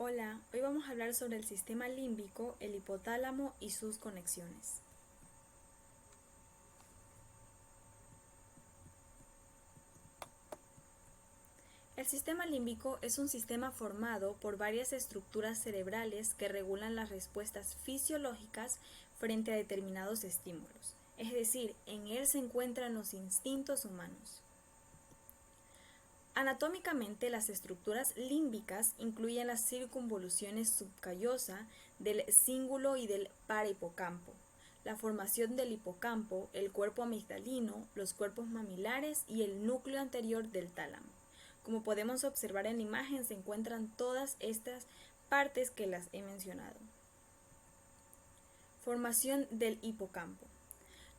Hola, hoy vamos a hablar sobre el sistema límbico, el hipotálamo y sus conexiones. El sistema límbico es un sistema formado por varias estructuras cerebrales que regulan las respuestas fisiológicas frente a determinados estímulos, es decir, en él se encuentran los instintos humanos. Anatómicamente, las estructuras límbicas incluyen las circunvoluciones subcallosa del cíngulo y del parahipocampo, la formación del hipocampo, el cuerpo amigdalino, los cuerpos mamilares y el núcleo anterior del tálamo. Como podemos observar en la imagen, se encuentran todas estas partes que las he mencionado. Formación del hipocampo.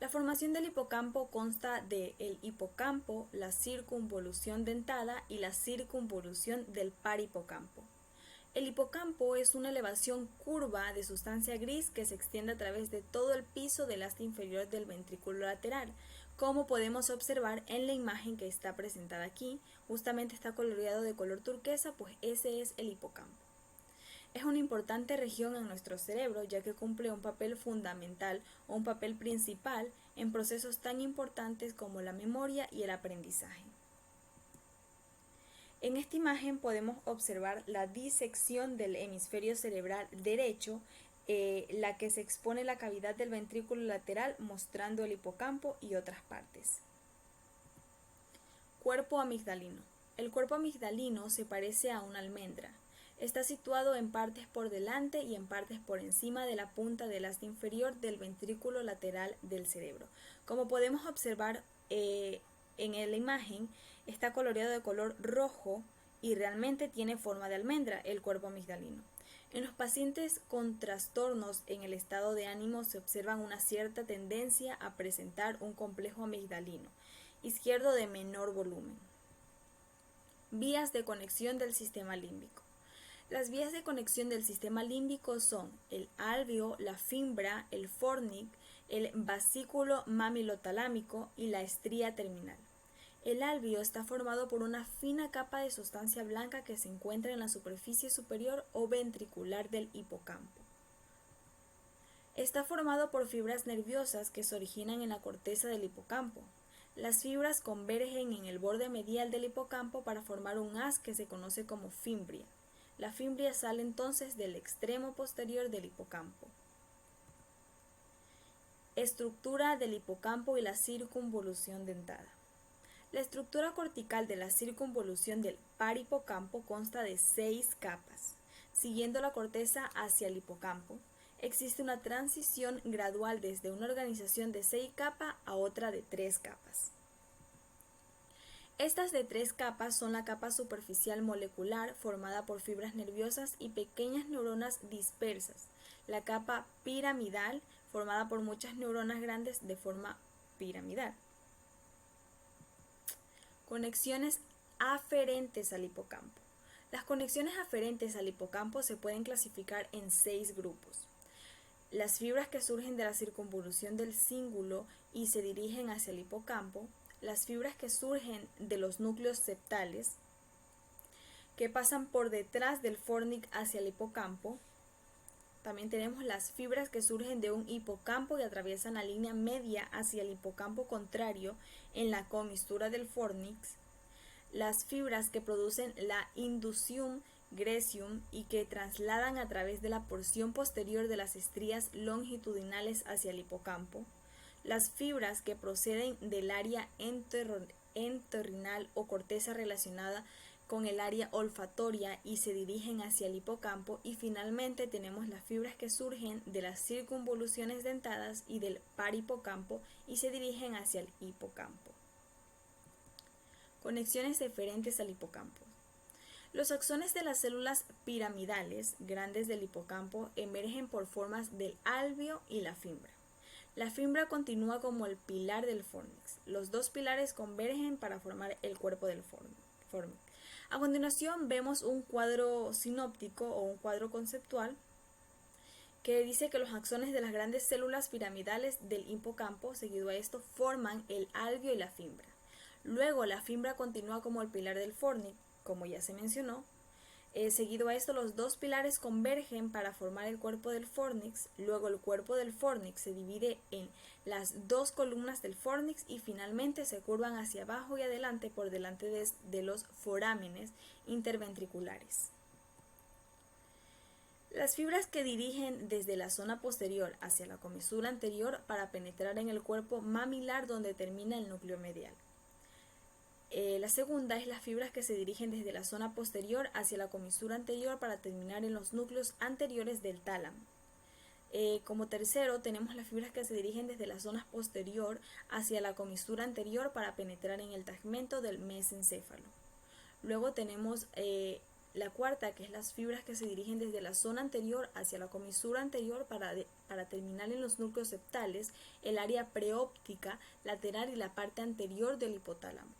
La formación del hipocampo consta de el hipocampo, la circunvolución dentada y la circunvolución del parahipocampo. El hipocampo es una elevación curva de sustancia gris que se extiende a través de todo el piso del asta inferior del ventrículo lateral. Como podemos observar en la imagen que está presentada aquí, justamente está coloreado de color turquesa, pues ese es el hipocampo. Es una importante región en nuestro cerebro ya que cumple un papel fundamental o un papel principal en procesos tan importantes como la memoria y el aprendizaje. En esta imagen podemos observar la disección del hemisferio cerebral derecho, la que se expone la cavidad del ventrículo lateral mostrando el hipocampo y otras partes. Cuerpo amigdalino. El cuerpo amigdalino se parece a una almendra. Está situado en partes por delante y en partes por encima de la punta del asta inferior del ventrículo lateral del cerebro. Como podemos observar en la imagen, está coloreado de color rojo y realmente tiene forma de almendra el cuerpo amigdalino. En los pacientes con trastornos en el estado de ánimo se observa una cierta tendencia a presentar un complejo amigdalino izquierdo de menor volumen. Vías de conexión del sistema límbico. Las vías de conexión del sistema límbico son el alveo, la fimbra, el fornix, el vasículo mamilotalámico y la estría terminal. El alveo está formado por una fina capa de sustancia blanca que se encuentra en la superficie superior o ventricular del hipocampo. Está formado por fibras nerviosas que se originan en la corteza del hipocampo. Las fibras convergen en el borde medial del hipocampo para formar un haz que se conoce como fimbria. La fimbria sale entonces del extremo posterior del hipocampo. Estructura del hipocampo y la circunvolución dentada. La estructura cortical de la circunvolución del parahipocampo consta de 6 capas. Siguiendo la corteza hacia el hipocampo, existe una transición gradual desde una organización de 6 capas a otra de 3 capas. Estas de 3 capas son la capa superficial molecular formada por fibras nerviosas y pequeñas neuronas dispersas, la capa piramidal formada por muchas neuronas grandes de forma piramidal. Conexiones aferentes al hipocampo. Las conexiones aferentes al hipocampo se pueden clasificar en 6 grupos. Las fibras que surgen de la circunvolución del cíngulo y se dirigen hacia el hipocampo, las fibras que surgen de los núcleos septales, que pasan por detrás del fornix hacia el hipocampo. También tenemos las fibras que surgen de un hipocampo y atraviesan la línea media hacia el hipocampo contrario en la comisura del fornix. Las fibras que producen la inducium graecium y que trasladan a través de la porción posterior de las estrías longitudinales hacia el hipocampo. Las fibras que proceden del área entorrinal o corteza relacionada con el área olfatoria y se dirigen hacia el hipocampo, y finalmente tenemos las fibras que surgen de las circunvoluciones dentadas y del parahipocampo y se dirigen hacia el hipocampo. Conexiones eferentes al hipocampo. Los axones de las células piramidales grandes del hipocampo emergen por formas del alveo y la fimbra. La fimbra continúa como el pilar del fornix. Los dos pilares convergen para formar el cuerpo del fornix. A continuación vemos un cuadro sinóptico o un cuadro conceptual que dice que los axones de las grandes células piramidales del hipocampo, seguido a esto, forman el alveo y la fimbra. Luego la fimbra continúa como el pilar del fornix, como ya se mencionó. Seguido a esto, los dos pilares convergen para formar el cuerpo del fornix. Luego el cuerpo del fornix se divide en las dos columnas del fornix y finalmente se curvan hacia abajo y adelante por delante de los forámenes interventriculares. Las fibras que dirigen desde la zona posterior hacia la comisura anterior para penetrar en el cuerpo mamilar donde termina el núcleo medial. La segunda es las fibras que se dirigen desde la zona posterior hacia la comisura anterior para terminar en los núcleos anteriores del tálamo. Como tercero tenemos las fibras que se dirigen desde la zona posterior hacia la comisura anterior para penetrar en el tegmento del mesencéfalo. Luego tenemos la cuarta, que es las fibras que se dirigen desde la zona anterior hacia la comisura anterior para terminar en los núcleos septales, el área preóptica, lateral y la parte anterior del hipotálamo.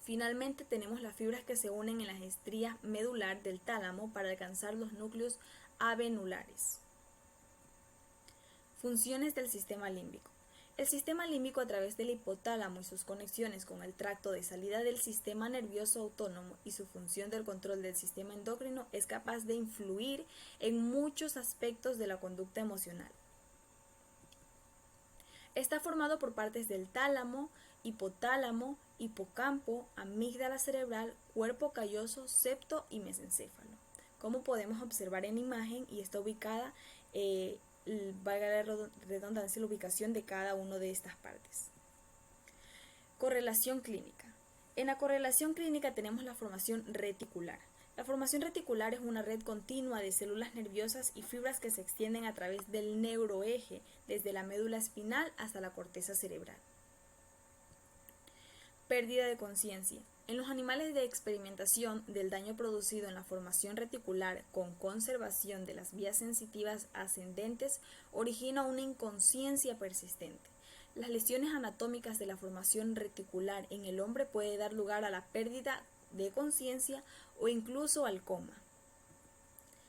Finalmente tenemos las fibras que se unen en la estría medular del tálamo para alcanzar los núcleos avenulares. Funciones del sistema límbico. El sistema límbico, a través del hipotálamo y sus conexiones con el tracto de salida del sistema nervioso autónomo y su función del control del sistema endocrino, es capaz de influir en muchos aspectos de la conducta emocional. Está formado por partes del tálamo, hipotálamo, hipocampo, amígdala cerebral, cuerpo calloso, septo y mesencéfalo. Como podemos observar en imagen, y está ubicada, valga la redundancia, la ubicación de cada una de estas partes. Correlación clínica. En la correlación clínica tenemos la formación reticular. La formación reticular es una red continua de células nerviosas y fibras que se extienden a través del neuroeje, desde la médula espinal hasta la corteza cerebral. Pérdida de conciencia. En los animales de experimentación del daño producido en la formación reticular con conservación de las vías sensitivas ascendentes origina una inconsciencia persistente. Las lesiones anatómicas de la formación reticular en el hombre puede dar lugar a la pérdida de conciencia o incluso al coma.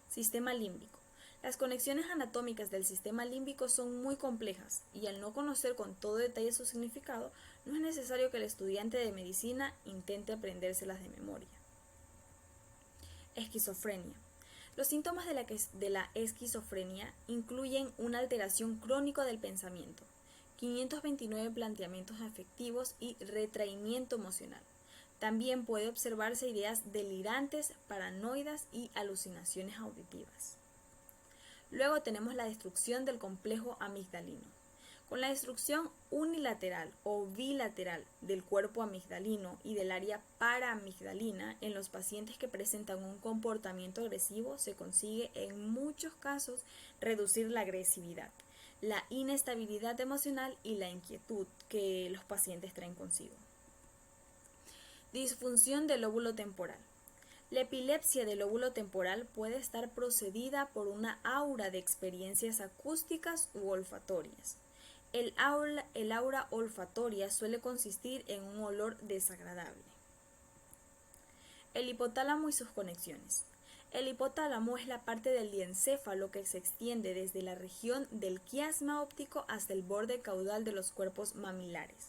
Sistema límbico. Las conexiones anatómicas del sistema límbico son muy complejas y al no conocer con todo detalle su significado, no es necesario que el estudiante de medicina intente aprendérselas de memoria. Esquizofrenia. Los síntomas de la esquizofrenia incluyen una alteración crónica del pensamiento, 529 planteamientos afectivos y retraimiento emocional. También puede observarse ideas delirantes, paranoidas y alucinaciones auditivas. Luego tenemos la destrucción del complejo amigdalino. Con la destrucción unilateral o bilateral del cuerpo amigdalino y del área paraamigdalina en los pacientes que presentan un comportamiento agresivo, se consigue en muchos casos reducir la agresividad, la inestabilidad emocional y la inquietud que los pacientes traen consigo. Disfunción del lóbulo temporal. La epilepsia del lóbulo temporal puede estar precedida por una aura de experiencias acústicas u olfatorias. El aura olfatoria suele consistir en un olor desagradable. El hipotálamo y sus conexiones. El hipotálamo es la parte del diencéfalo que se extiende desde la región del quiasma óptico hasta el borde caudal de los cuerpos mamilares.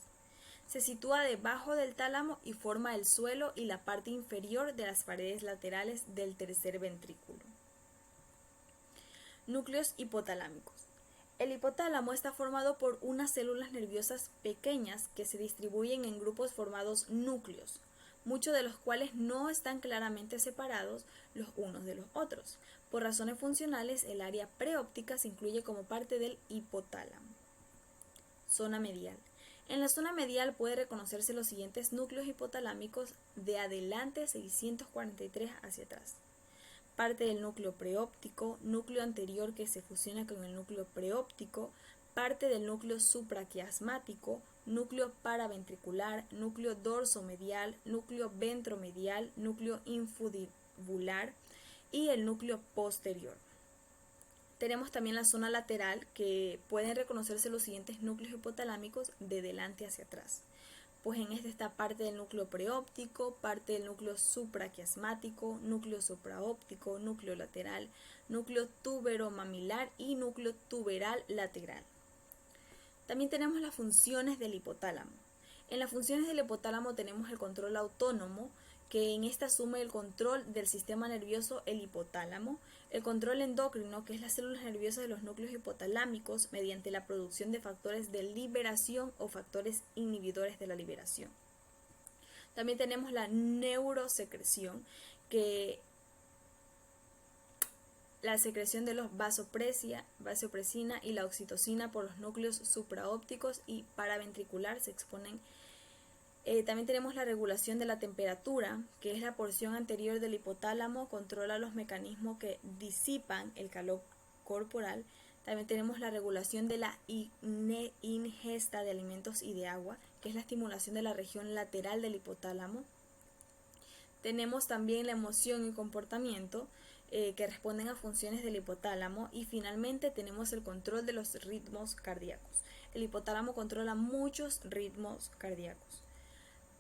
Se sitúa debajo del tálamo y forma el suelo y la parte inferior de las paredes laterales del tercer ventrículo. Núcleos hipotalámicos. El hipotálamo está formado por unas células nerviosas pequeñas que se distribuyen en grupos formados núcleos, muchos de los cuales no están claramente separados los unos de los otros. Por razones funcionales, el área preóptica se incluye como parte del hipotálamo. Zona medial. En la zona medial puede reconocerse los siguientes núcleos hipotalámicos de adelante 643 hacia atrás. Parte del núcleo preóptico, núcleo anterior que se fusiona con el núcleo preóptico, parte del núcleo supraquiasmático, núcleo paraventricular, núcleo dorsomedial, núcleo ventromedial, núcleo infundibular y el núcleo posterior. Tenemos también la zona lateral, que pueden reconocerse los siguientes núcleos hipotalámicos de delante hacia atrás. Pues en esta está parte del núcleo preóptico, parte del núcleo supraquiasmático, núcleo supraóptico, núcleo lateral, núcleo tuberomamilar y núcleo tuberal lateral. También tenemos las funciones del hipotálamo. En las funciones del hipotálamo tenemos el control autónomo, que en esta asume el control del sistema nervioso, el hipotálamo, el control endocrino, que es las células nerviosas de los núcleos hipotalámicos, mediante la producción de factores de liberación o factores inhibidores de la liberación. También tenemos la neurosecreción, que la secreción de los vasopresina y la oxitocina por los núcleos supraópticos y paraventricular se exponen. También tenemos la regulación de la temperatura, que es la porción anterior del hipotálamo, controla los mecanismos que disipan el calor corporal. También tenemos la regulación de la ingesta de alimentos y de agua, que es la estimulación de la región lateral del hipotálamo. Tenemos también la emoción y comportamiento, que responden a funciones del hipotálamo. Y finalmente tenemos el control de los ritmos cardíacos. El hipotálamo controla muchos ritmos cardíacos.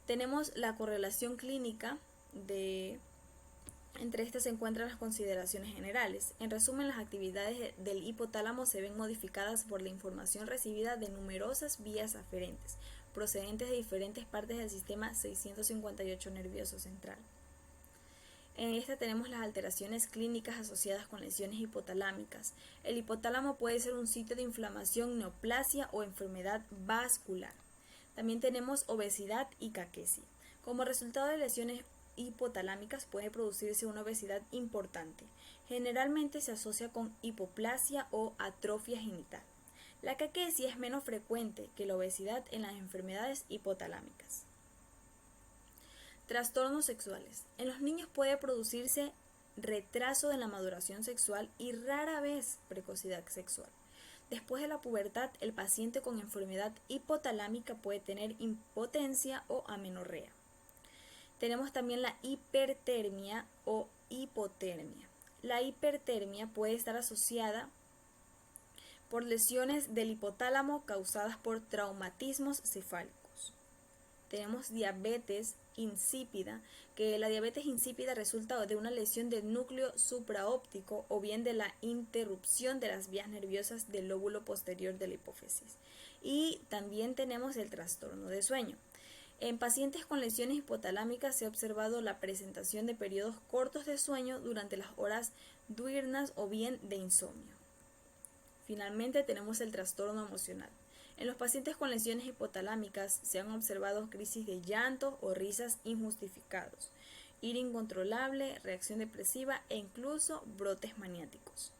Tenemos la correlación clínica entre estas se encuentran las consideraciones generales. En resumen, las actividades del hipotálamo se ven modificadas por la información recibida de numerosas vías aferentes, procedentes de diferentes partes del sistema 658 nervioso central. En esta tenemos las alteraciones clínicas asociadas con lesiones hipotalámicas. El hipotálamo puede ser un sitio de inflamación, neoplasia o enfermedad vascular. También tenemos obesidad y caquesia. Como resultado de lesiones hipotalámicas puede producirse una obesidad importante. Generalmente se asocia con hipoplasia o atrofia genital. La caquesia es menos frecuente que la obesidad en las enfermedades hipotalámicas. Trastornos sexuales. En los niños puede producirse retraso de la maduración sexual y rara vez precocidad sexual. Después de la pubertad, el paciente con enfermedad hipotalámica puede tener impotencia o amenorrea. Tenemos también la hipertermia o hipotermia. La hipertermia puede estar asociada por lesiones del hipotálamo causadas por traumatismos cefálicos. Tenemos diabetes insípida, que la diabetes insípida resulta de una lesión del núcleo supraóptico o bien de la interrupción de las vías nerviosas del lóbulo posterior de la hipófisis. Y también tenemos el trastorno de sueño. En pacientes con lesiones hipotalámicas se ha observado la presentación de periodos cortos de sueño durante las horas diurnas o bien de insomnio. Finalmente tenemos el trastorno emocional. En los pacientes con lesiones hipotalámicas se han observado crisis de llanto o risas injustificados, ira incontrolable, reacción depresiva e incluso brotes maniáticos.